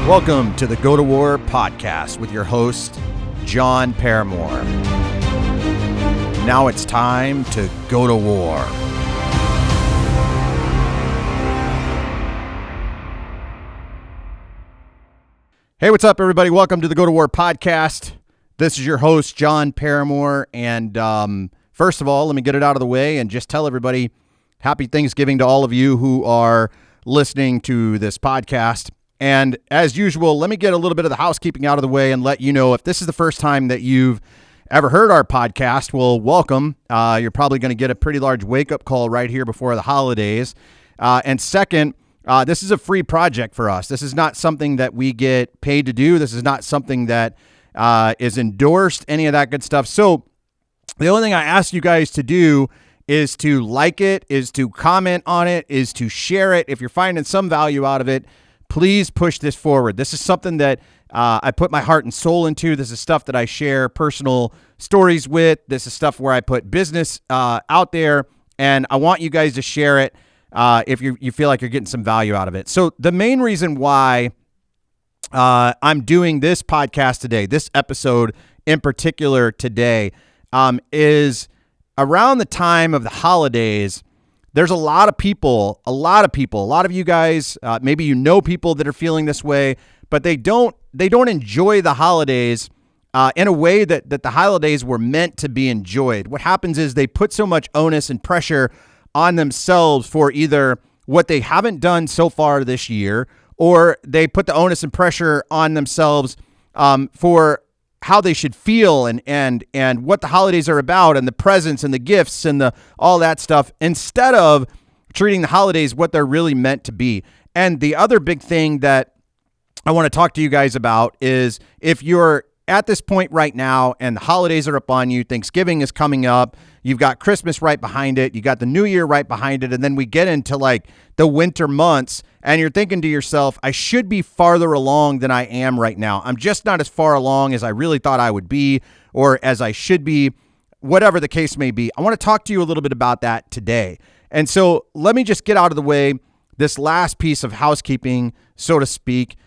Welcome to the Go to War podcast with your host, John Paramore. Now it's time to go to war. Hey, what's up, everybody? Welcome to the Go to War podcast. This is your host, John Paramore. And first of all, let me get it out of the way and just tell everybody happy Thanksgiving to all of you who are listening to this podcast. And as usual, let me get a little bit of the housekeeping out of the way and let you know if this is the first time that you've ever heard our podcast, well, welcome. You're probably going to get a pretty large wake-up call right here before the holidays. And second, this is a free project for us. This is not something that we get paid to do. This is not something that is endorsed, any of that good stuff. So the only thing I ask you guys to do is to like it, is to comment on it, is to share it. If you're finding some value out of it, please push this forward. This is something that I put my heart and soul into. This is stuff that I share personal stories with. This is stuff where I put business out there, and I want you guys to share it if you feel like you're getting some value out of it. So the main reason why I'm doing this podcast today, this episode in particular today, is around the time of the holidays. There's a lot of people, a lot of you guys, maybe you know people that are feeling this way, but they don't enjoy the holidays in a way that the holidays were meant to be enjoyed. What happens is they put so much onus and pressure on themselves for either what they haven't done so far this year, or they put the onus and pressure on themselves for how they should feel and what the holidays are about and the presents and the gifts and all that stuff, instead of treating the holidays what they're really meant to be. And the other big thing that I want to talk to you guys about is if you're at this point right now and the holidays are up on you, Thanksgiving is coming up, you've got Christmas right behind it, you got the New Year right behind it, and then we get into like the winter months, and you're thinking to yourself, I should be farther along than I am right now. I'm just not as far along as I really thought I would be, or as I should be, whatever the case may be. I want to talk to you a little bit about that today. And so let me just get out of the way this last piece of housekeeping, so to speak.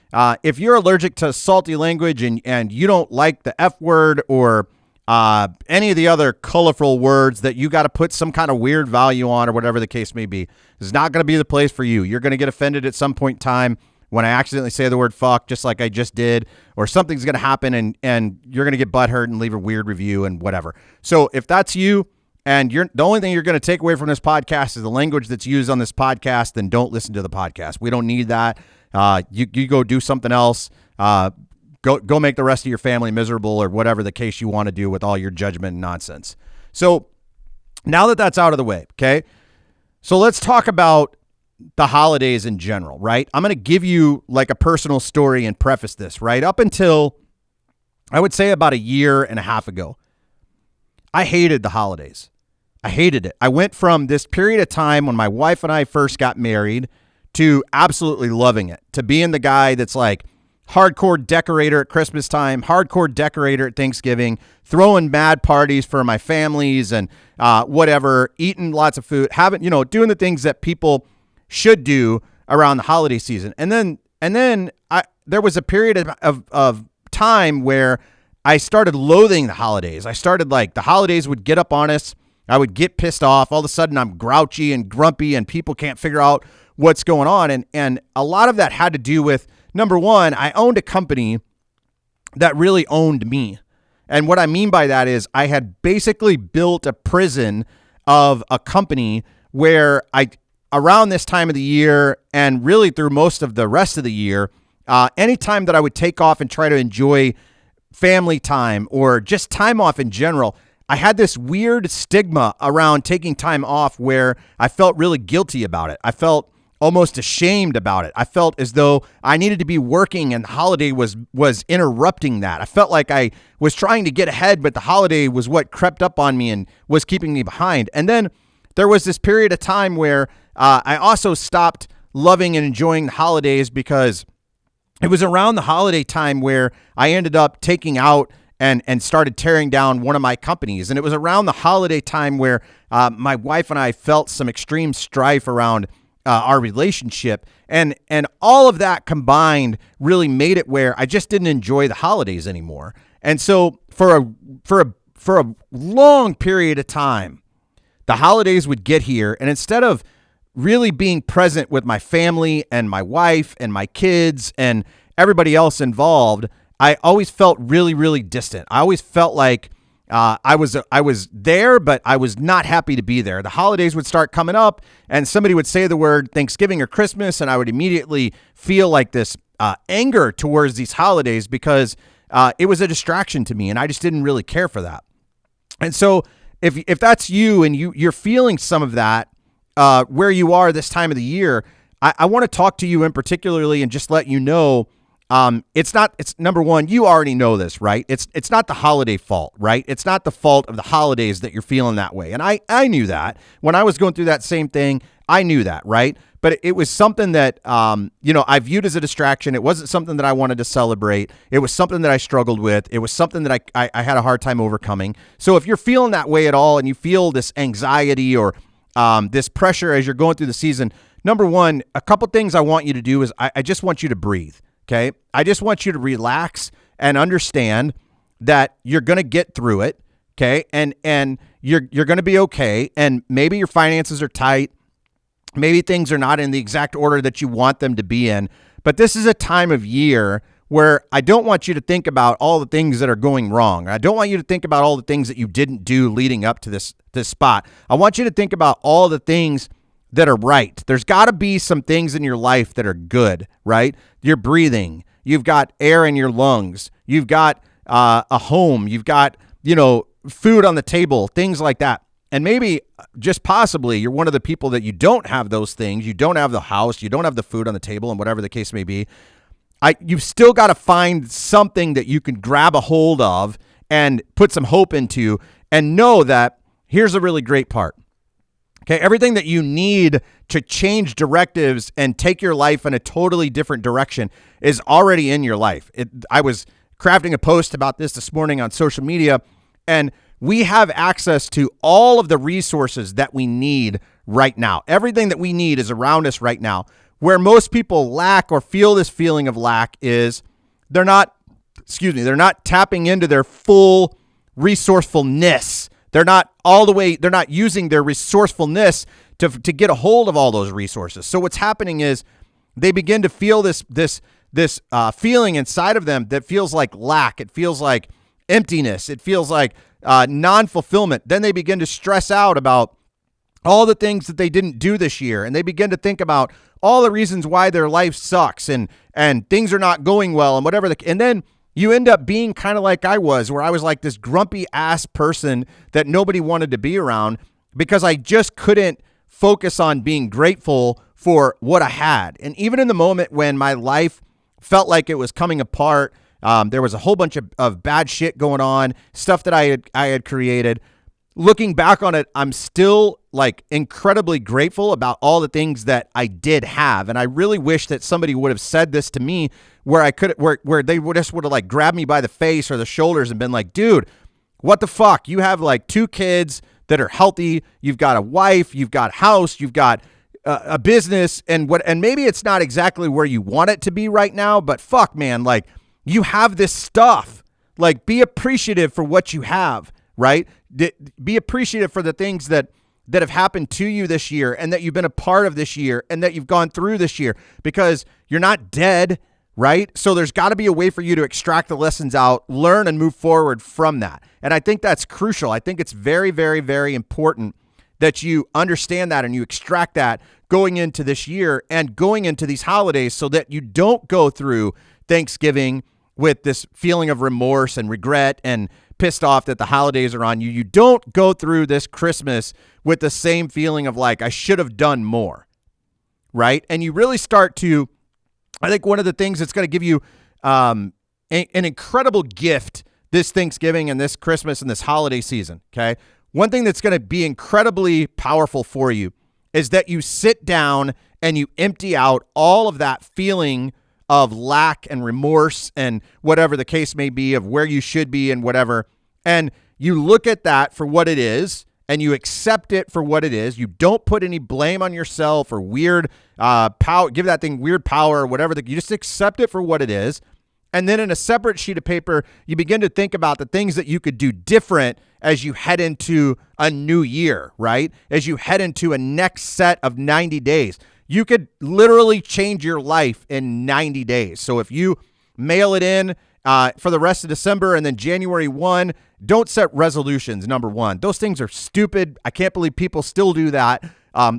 If you're allergic to salty language and you don't like the F word or any of the other colorful words that you got to put some kind of weird value on or whatever the case may be, it's not going to be the place for you. You're going to get offended at some point in time when I accidentally say the word fuck, just like I just did, or something's going to happen and you're going to get butthurt and leave a weird review and whatever. So if that's you and the only thing you're going to take away from this podcast is the language that's used on this podcast, then don't listen to the podcast. We don't need that. You go do something else. Go make the rest of your family miserable or whatever the case you want to do with all your judgment and nonsense. So now that that's out of the way, okay? So let's talk about the holidays in general, right? I'm going to give you like a personal story and preface this, right? Up until, I would say, about a year and a half ago, I hated the holidays. I hated it. I went from this period of time when my wife and I first got married to absolutely loving it, to being the guy that's like hardcore decorator at Christmas time, hardcore decorator at Thanksgiving, throwing mad parties for my families and whatever, eating lots of food, doing the things that people should do around the holiday season. And then there was a period of time where I started loathing the holidays. I started like the holidays would get up on us. I would get pissed off. All of a sudden I'm grouchy and grumpy and people can't figure out what's going on. And a lot of that had to do with, number one, I owned a company that really owned me. And what I mean by that is I had basically built a prison of a company where around this time of the year and really through most of the rest of the year, anytime that I would take off and try to enjoy family time or just time off in general, I had this weird stigma around taking time off where I felt really guilty about it. I felt almost ashamed about it. I felt as though I needed to be working and the holiday was interrupting that. I felt like I was trying to get ahead, but the holiday was what crept up on me and was keeping me behind. And then there was this period of time where I also stopped loving and enjoying the holidays because it was around the holiday time where I ended up taking out and started tearing down one of my companies. And it was around the holiday time where my wife and I felt some extreme strife around our relationship, and all of that combined really made it where I just didn't enjoy the holidays anymore. And so for a long period of time, the holidays would get here, and instead of really being present with my family and my wife and my kids and everybody else involved, I always felt really, really distant. I always felt like I was there, but I was not happy to be there. The holidays would start coming up, and somebody would say the word Thanksgiving or Christmas, and I would immediately feel like this anger towards these holidays because it was a distraction to me, and I just didn't really care for that. And so if that's you and you're feeling some of that where you are this time of the year, I want to talk to you in particularly and just let you know it's number one, you already know this, right? It's not the holiday fault, right? It's not the fault of the holidays that you're feeling that way. And I knew that when I was going through that same thing, I knew that, right? But it was something that, I viewed as a distraction. It wasn't something that I wanted to celebrate. It was something that I struggled with. It was something that I had a hard time overcoming. So if you're feeling that way at all and you feel this anxiety or this pressure as you're going through the season, number one, a couple things I want you to do is I just want you to breathe. Okay. I just want you to relax and understand that you're going to get through it. Okay. And you're going to be okay. And maybe your finances are tight. Maybe things are not in the exact order that you want them to be in, but this is a time of year where I don't want you to think about all the things that are going wrong. I don't want you to think about all the things that you didn't do leading up to this spot. I want you to think about all the things that are right. There's got to be some things in your life that are good, right? You're breathing. You've got air in your lungs. You've got a home. You've got, food on the table, things like that. And maybe just possibly you're one of the people that you don't have those things. You don't have the house. You don't have the food on the table, and whatever the case may be. You've still got to find something that you can grab a hold of and put some hope into, and know that here's a really great part. Okay, everything that you need to change directives and take your life in a totally different direction is already in your life. I was crafting a post about this morning on social media, and we have access to all of the resources that we need right now. Everything that we need is around us right now. Where most people lack or feel this feeling of lack is they're not tapping into their full resourcefulness. They're not using their resourcefulness to get a hold of all those resources. So what's happening is they begin to feel this feeling inside of them that feels like lack. It feels like emptiness. It feels like non-fulfillment. Then they begin to stress out about all the things that they didn't do this year. And they begin to think about all the reasons why their life sucks and things are not going well and whatever. And then you end up being kind of like I was, where I was like this grumpy ass person that nobody wanted to be around because I just couldn't focus on being grateful for what I had. And even in the moment when my life felt like it was coming apart, there was a whole bunch of bad shit going on, stuff that I had created. Looking back on it, I'm still like incredibly grateful about all the things that I did have. And I really wish that somebody would have said this to me where they would have like grabbed me by the face or the shoulders and been like, dude, what the fuck? You have like 2 kids that are healthy. You've got a wife, you've got a house, you've got a business, and maybe it's not exactly where you want it to be right now, but fuck, man, like you have this stuff. Like, be appreciative for what you have, right? Be appreciative for the things that have happened to you this year and that you've been a part of this year and that you've gone through this year, because you're not dead, right? So there's got to be a way for you to extract the lessons out, learn, and move forward from that. And I think that's crucial. I think it's very, very, very important that you understand that and you extract that going into this year and going into these holidays so that you don't go through Thanksgiving with this feeling of remorse and regret and pissed off that the holidays are on you. You don't go through this Christmas with the same feeling of like, I should have done more, right? And you really start to, I think one of the things that's going to give you an incredible gift this Thanksgiving and this Christmas and this holiday season, okay? One thing that's going to be incredibly powerful for you is that you sit down and you empty out all of that feeling of lack and remorse and whatever the case may be of where you should be and whatever. And you look at that for what it is and you accept it for what it is. You don't put any blame on yourself or weird power, give that thing weird power or whatever. You just accept it for what it is. And then in a separate sheet of paper, you begin to think about the things that you could do different as you head into a new year, right? As you head into a next set of 90 days. You could literally change your life in 90 days. So if you mail it in for the rest of December and then January 1, don't set resolutions, number one. Those things are stupid. I can't believe people still do that.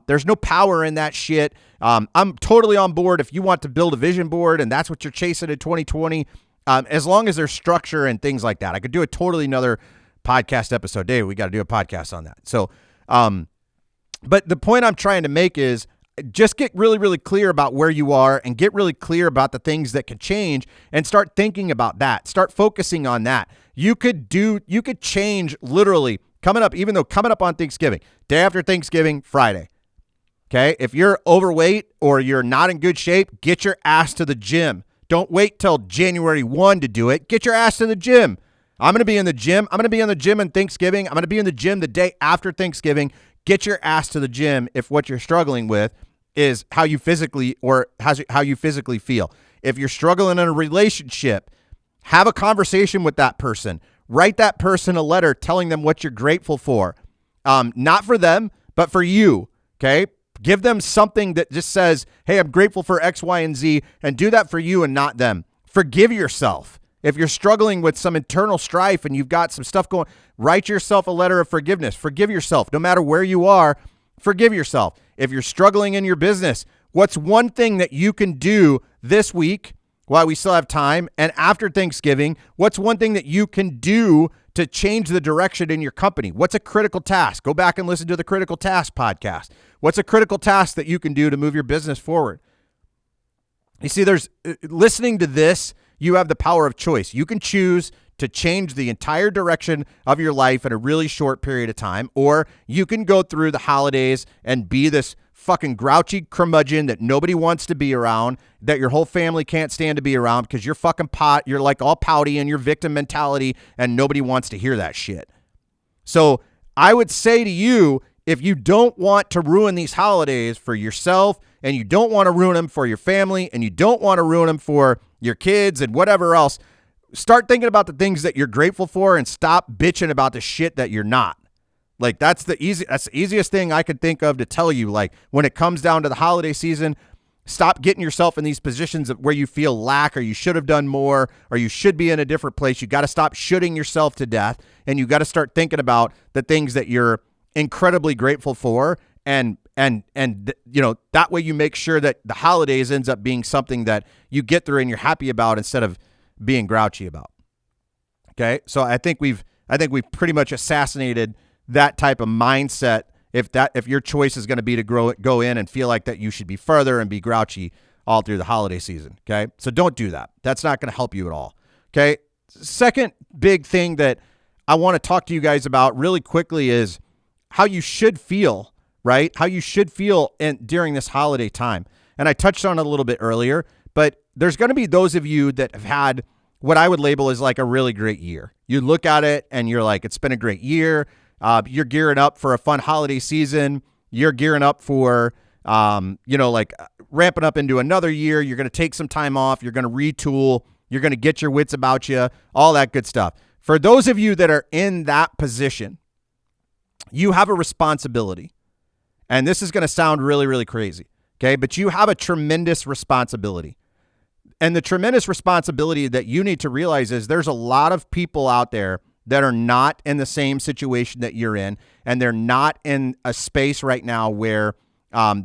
There's no power in that shit. I'm totally on board if you want to build a vision board and that's what you're chasing in 2020, as long as there's structure and things like that. I could do a totally another podcast episode. Dave, we got to do a podcast on that. So, but the point I'm trying to make is just get really, really clear about where you are and get really clear about the things that could change and start thinking about that. Start focusing on that. You could change literally coming up on Thanksgiving, day after Thanksgiving, Friday. Okay. If you're overweight or you're not in good shape, get your ass to the gym. Don't wait till January 1 to do it. Get your ass to the gym. I'm going to be in the gym. I'm going to be in the gym on Thanksgiving. I'm going to be in the gym the day after Thanksgiving. Get your ass to the gym if what you're struggling with is how you physically feel. If you're struggling in a relationship, have a conversation with that person. Write that person a letter telling them what you're grateful for. Not for them, but for you. Okay? Give them something that just says, hey, I'm grateful for X, Y, and Z, and do that for you and not them. Forgive yourself. If you're struggling with some internal strife and you've got some stuff going, write yourself a letter of forgiveness. Forgive yourself. No matter where you are, forgive yourself. If you're struggling in your business, what's one thing that you can do this week while we still have time and after Thanksgiving? What's one thing that you can do to change the direction in your company? What's a critical task? Go back and listen to the Critical Task podcast. What's a critical task that you can do to move your business forward? You see, listening to this, you have the power of choice. You can choose to change the entire direction of your life in a really short period of time, or you can go through the holidays and be this fucking grouchy curmudgeon that nobody wants to be around, that your whole family can't stand to be around because you're you're like all pouty and your victim mentality and nobody wants to hear that shit. So I would say to you, if you don't want to ruin these holidays for yourself and you don't want to ruin them for your family and you don't want to ruin them for your kids and whatever else, start thinking about the things that you're grateful for and stop bitching about the shit that you're not. Like that's the easiest thing I could think of to tell you. Like when it comes down to the holiday season, stop getting yourself in these positions where you feel lack or you should have done more or you should be in a different place. You got to stop shooting yourself to death and you got to start thinking about the things that you're incredibly grateful for. And you know, that way you make sure that the holidays ends up being something that you get through and you're happy about instead of being grouchy about. Okay. So I think we've pretty much assassinated that type of mindset. If your choice is going to be to go in and feel like that you should be further and be grouchy all through the holiday season. Okay. So don't do that. That's not going to help you at all. Okay. Second big thing that I want to talk to you guys about really quickly is how you should feel, right? How you should feel during this holiday time. And I touched on it a little bit earlier, but there's going to be those of you that have had what I would label as like a really great year. You look at it and you're like, it's been a great year. You're gearing up for a fun holiday season. You're gearing up for, like ramping up into another year. You're going to take some time off. You're going to retool. You're going to get your wits about you, all that good stuff. For those of you that are in that position, you have a responsibility. And this is going to sound really, really crazy. Okay. But you have a tremendous responsibility. And the tremendous responsibility that you need to realize is there's a lot of people out there that are not in the same situation that you're in, and they're not in a space right now where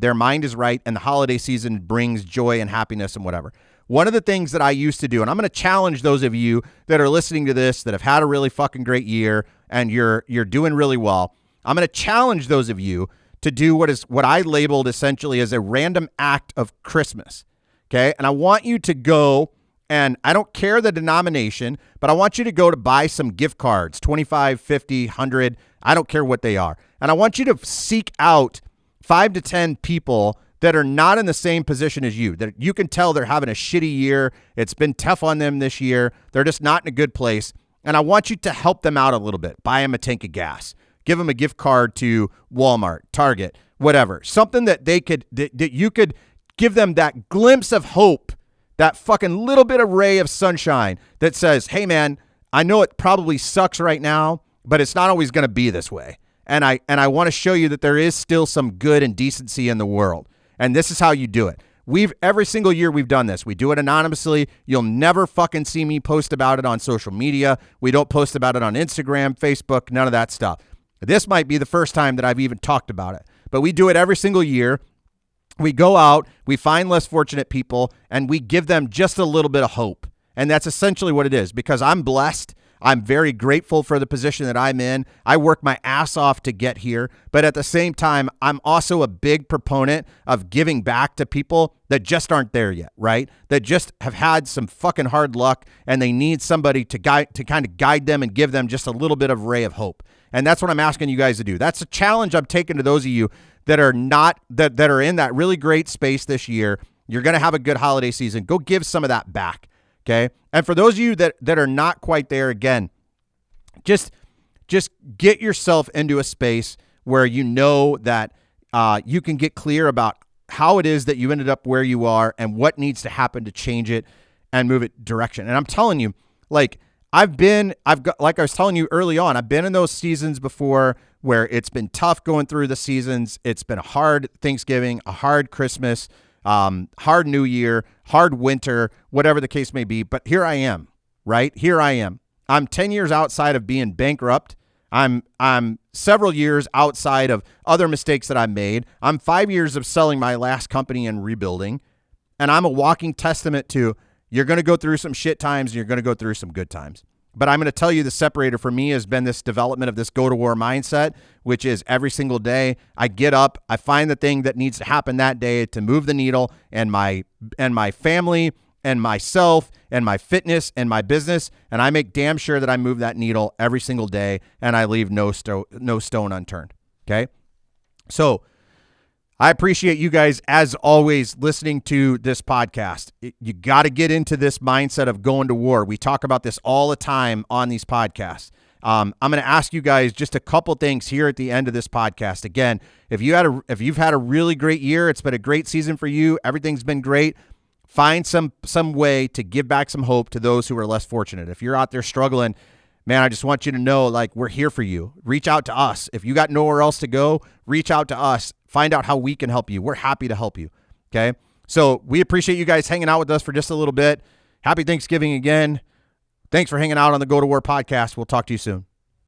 their mind is right and the holiday season brings joy and happiness and whatever. One of the things that I used to do, and I'm going to challenge those of you that are listening to this that have had a really fucking great year and you're doing really well. I'm going to challenge those of you to do what I labeled essentially as a random act of Christmas. Okay. And I want you to go, and I don't care the denomination, but I want you to go to buy some gift cards, 25, 50, 100. I don't care what they are. And I want you to seek out 5 to 10 people that are not in the same position as you, that you can tell they're having a shitty year. It's been tough on them this year. They're just not in a good place. And I want you to help them out a little bit. Buy them a tank of gas. Give them a gift card to Walmart, Target, whatever. Something that that you could give them that glimpse of hope, that fucking little bit of ray of sunshine that says, hey man, I know it probably sucks right now, but it's not always going to be this way. And I want to show you that there is still some good and decency in the world. And this is how you do it. Every single year we've done this. We do it anonymously. You'll never fucking see me post about it on social media. We don't post about it on Instagram, Facebook, none of that stuff. This might be the first time that I've even talked about it, but we do it every single year. We go out, we find less fortunate people, and we give them just a little bit of hope. And that's essentially what it is, because I'm blessed. I'm very grateful for the position that I'm in. I work my ass off to get here. But at the same time, I'm also a big proponent of giving back to people that just aren't there yet, right? That just have had some fucking hard luck and they need somebody to kind of guide them and give them just a little bit of ray of hope. And that's what I'm asking you guys to do. That's a challenge I'm taking to those of you that are not, that are in that really great space this year. You're going to have a good holiday season. Go give some of that back. Okay. And for those of you that are not quite there, again, just get yourself into a space where you know that you can get clear about how it is that you ended up where you are and what needs to happen to change it and move it direction. And I'm telling you, like like I was telling you early on, I've been in those seasons before where it's been tough going through the seasons. It's been a hard Thanksgiving, a hard Christmas, hard New Year, hard winter, whatever the case may be. But here I am, right? Here I am. I'm 10 years outside of being bankrupt. I'm several years outside of other mistakes that I made. I'm 5 years of selling my last company and rebuilding. And I'm a walking testament to you're going to go through some shit times and you're going to go through some good times. But I'm going to tell you the separator for me has been this development of this go to war mindset, which is every single day I get up, I find the thing that needs to happen that day to move the needle, and my family and myself and my fitness and my business, and I make damn sure that I move that needle every single day and I leave no stone unturned. Okay? So I appreciate you guys, as always, listening to this podcast. You got to get into this mindset of going to war. We talk about this all the time on these podcasts. I'm going to ask you guys just a couple things here at the end of this podcast. Again, if you've had a really great year, it's been a great season for you, everything's been great, find some way to give back some hope to those who are less fortunate. If you're out there struggling, man, I just want you to know, like, we're here for you. Reach out to us. If you got nowhere else to go, reach out to us. Find out how we can help you. We're happy to help you. Okay. So we appreciate you guys hanging out with us for just a little bit. Happy Thanksgiving again. Thanks for hanging out on the Go to War podcast. We'll talk to you soon.